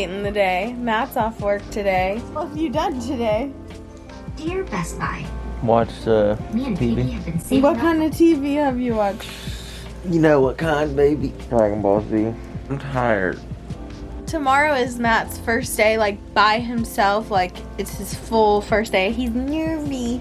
late in the day. Matt's off work today. What have you done today? Dear Best Buy, Watched me and TV. Phoebe have been saving What up. kind of TV have you watched? You know what kind, baby? Dragon Ball Z. I'm tired. Tomorrow is Matt's first day, like, by himself. Like, it's his full first day. He's nervy.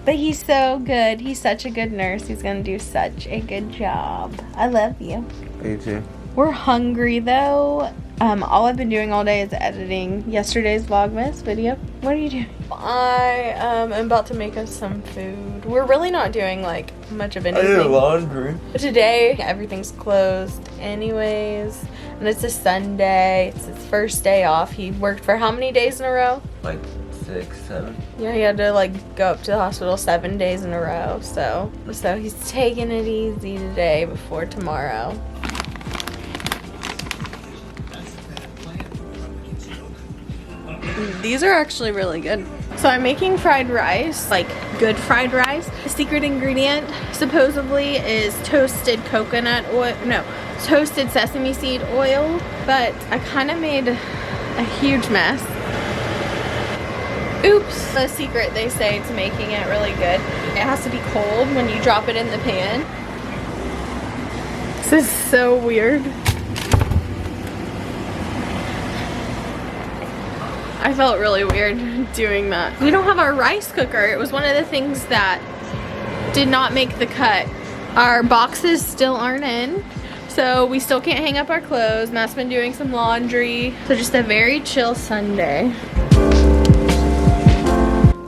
But he's so good. He's such a good nurse. He's gonna do such a good job. I love you. You too. We're hungry, though. All I've been doing all day is editing yesterday's Vlogmas video. What are you doing? I am about to make us some food. We're really not doing, like, much of anything. I did laundry. But today, everything's closed anyways. And it's a Sunday. It's his first day off. He worked for how many days in a row? Like 6, 7. Yeah, he had to, like, go up to the hospital 7 days in a row. So he's taking it easy today before tomorrow. These are actually really good. So I'm making fried rice, like good fried rice. The secret ingredient supposedly is toasted coconut oil, no, toasted sesame seed oil, but I kind of made a huge mess. Oops. The secret, they say, to making it really good, it has to be cold when you drop it in the pan. This is so weird. I felt really weird doing that. We don't have our rice cooker. It was one of the things that did not make the cut. Our boxes still aren't in, so we still can't hang up our clothes. Matt's been doing some laundry. So just a very chill Sunday.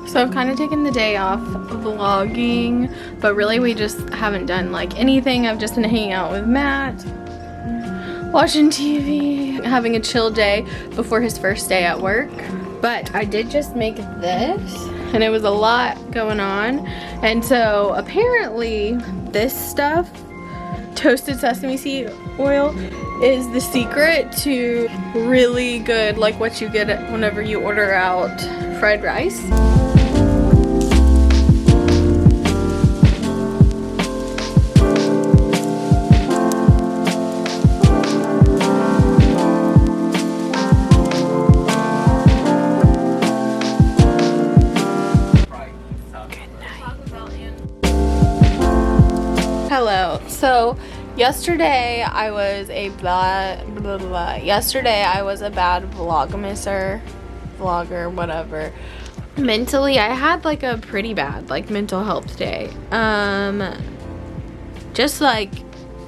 So I've kind of taken the day off vlogging, but really we just haven't done like anything. I've just been hanging out with Matt, watching TV, having a chill day before his first day at work. But I did just make this, and it was a lot going on. And so apparently this stuff, toasted sesame seed oil, is the secret to really good, like what you get whenever you order out fried rice. Hello. So yesterday I was a bad vlogger, whatever. Mentally, I had like a pretty bad like mental health day. Just like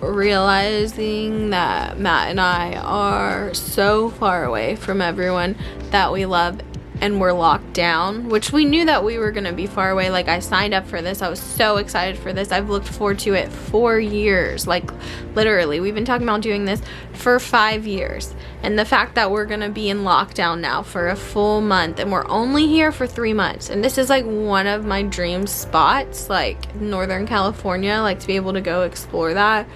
realizing that Matt and I are so far away from everyone that we love, and we're locked down, which we knew that we were gonna be far away. Like, I signed up for this. I was so excited for this. I've looked forward to it for years. Like, literally, we've been talking about doing this for 5 years. And the fact that we're gonna be in lockdown now for a full month, and we're only here for 3 months. And this is like one of my dream spots, like Northern California, like to be able to go explore that.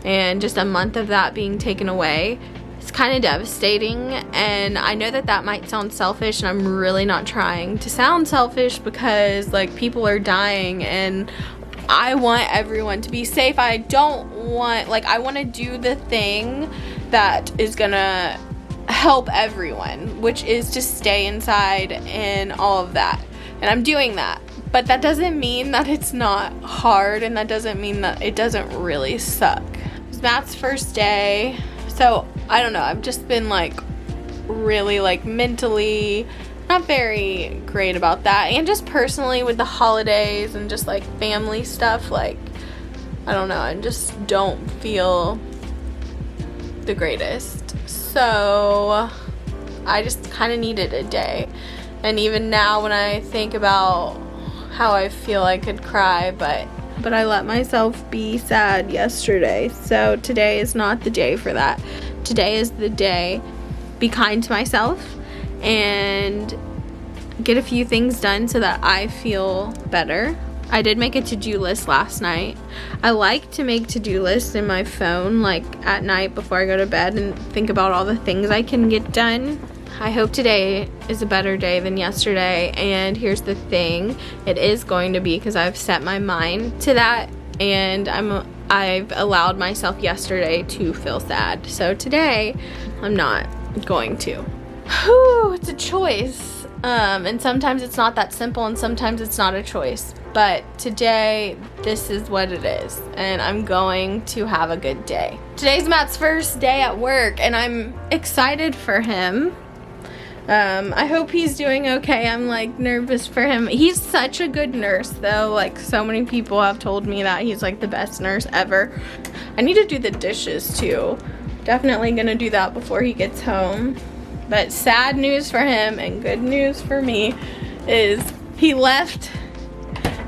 And just a month of that being taken away, it's kind of devastating. And I know that that might sound selfish, and I'm really not trying to sound selfish, because like people are dying and I want everyone to be safe. I don't want, like, I want to do the thing that is gonna help everyone, which is to stay inside and all of that. And I'm doing that. But that doesn't mean that it's not hard, and that doesn't mean that it doesn't really suck. It was Matt's first day. So I don't know, I've just been like really like mentally not very great about that, and just personally with the holidays and just like family stuff, like I don't know, I just don't feel the greatest. So I just kind of needed a day. And even now when I think about how I feel, I could cry, but I let myself be sad yesterday. So today is not the day for that. Today is the day. Be kind to myself and get a few things done so that I feel better. I did make a to-do list last night. I like to make to-do lists in my phone, like at night before I go to bed, and think about all the things I can get done. I hope today is a better day than yesterday, and here's the thing, it is going to be, because I've set my mind to that, and I've allowed myself yesterday to feel sad. So today, I'm not. going to. Whew, it's a choice. And sometimes it's not that simple and sometimes it's not a choice. But today, this is what it is. And I'm going to have a good day. Today's Matt's first day at work and I'm excited for him. I hope he's doing okay. I'm like nervous for him. He's such a good nurse though. Like so many people have told me that he's like the best nurse ever. I need to do the dishes too. Definitely gonna do that before he gets home. But sad news for him and good news for me is he left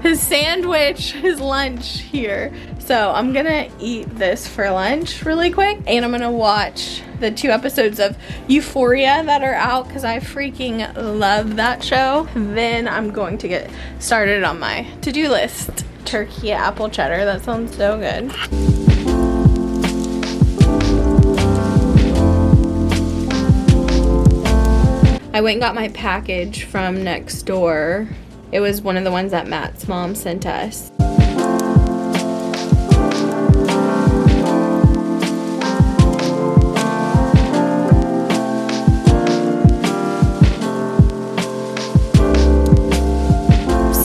his sandwich, his lunch here. So I'm gonna eat this for lunch really quick and I'm gonna watch the 2 episodes of Euphoria that are out because I freaking love that show. Then I'm going to get started on my to-do list. Turkey apple cheddar, that sounds so good. I went and got my package from next door. It was one of the ones that Matt's mom sent us.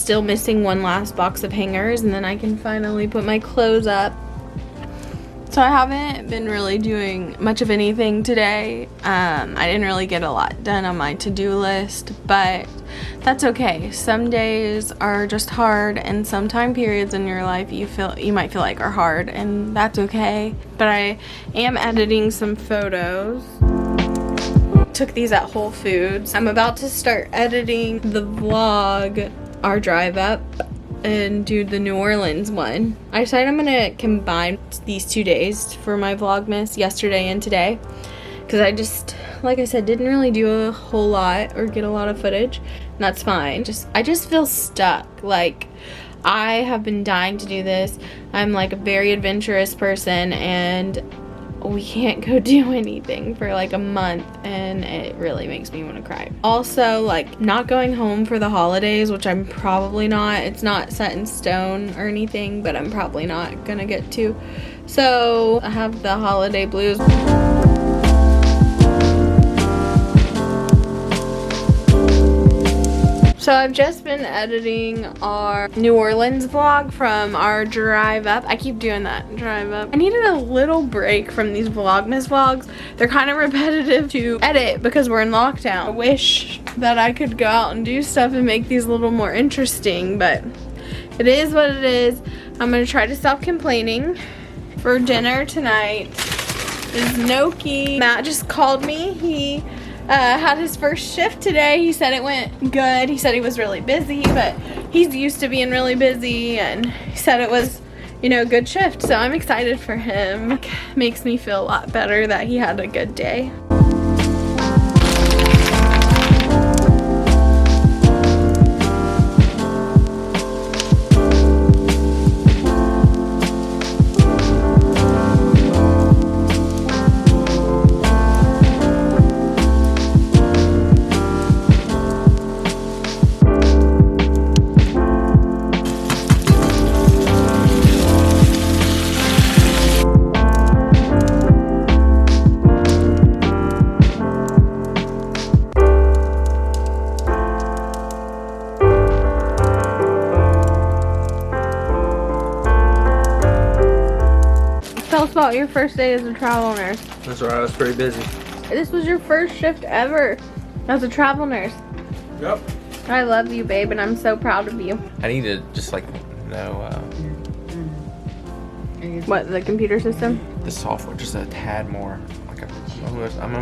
Still missing one last box of hangers and then I can finally put my clothes up. So I haven't been really doing much of anything today. I didn't really get a lot done on my to-do list, but that's okay. Some days are just hard and some time periods in your life you might feel like are hard and that's okay. But I am editing some photos. Took these at Whole Foods. I'm about to start editing the vlog, our drive up, and do the New Orleans one. I decided I'm gonna combine these 2 days for my Vlogmas, yesterday and today, because I just, like I said, didn't really do a whole lot or get a lot of footage, and that's fine. I just feel stuck. Like, I have been dying to do this. I'm like a very adventurous person and we can't go do anything for like a month and it really makes me want to cry. Also, like, not going home for the holidays, which I'm probably not. It's not set in stone or anything, but I'm probably not gonna get to. So I have the holiday blues. So I've just been editing our New Orleans vlog from our drive up. I keep doing that, drive up. I needed a little break from these Vlogmas vlogs. They're kind of repetitive to edit because we're in lockdown. I wish that I could go out and do stuff and make these a little more interesting, but it is what it is. I'm gonna try to stop complaining. For dinner tonight is gnocchi. Matt just called me. He had his first shift today. He said it went good. He said he was really busy, but he's used to being really busy, and he said it was, you know, a good shift. So I'm excited for him. It makes me feel a lot better that he had a good day. Tell us about your first day as a travel nurse. That's right, I was pretty busy. This was your first shift ever as a travel nurse. Yep. I love you, babe, and I'm so proud of you. I need to just like know What, the computer system? the software just a tad more. Like I'm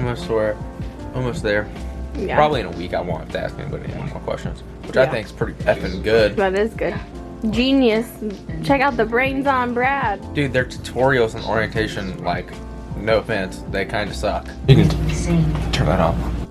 almost there. Yeah. Probably in a week I won't have to ask anybody any more questions, which I think is pretty effing good. That is good. Genius. Check out the brains on Brad. Dude, their tutorials and orientation, like, no offense, they kind of suck. You can turn that off.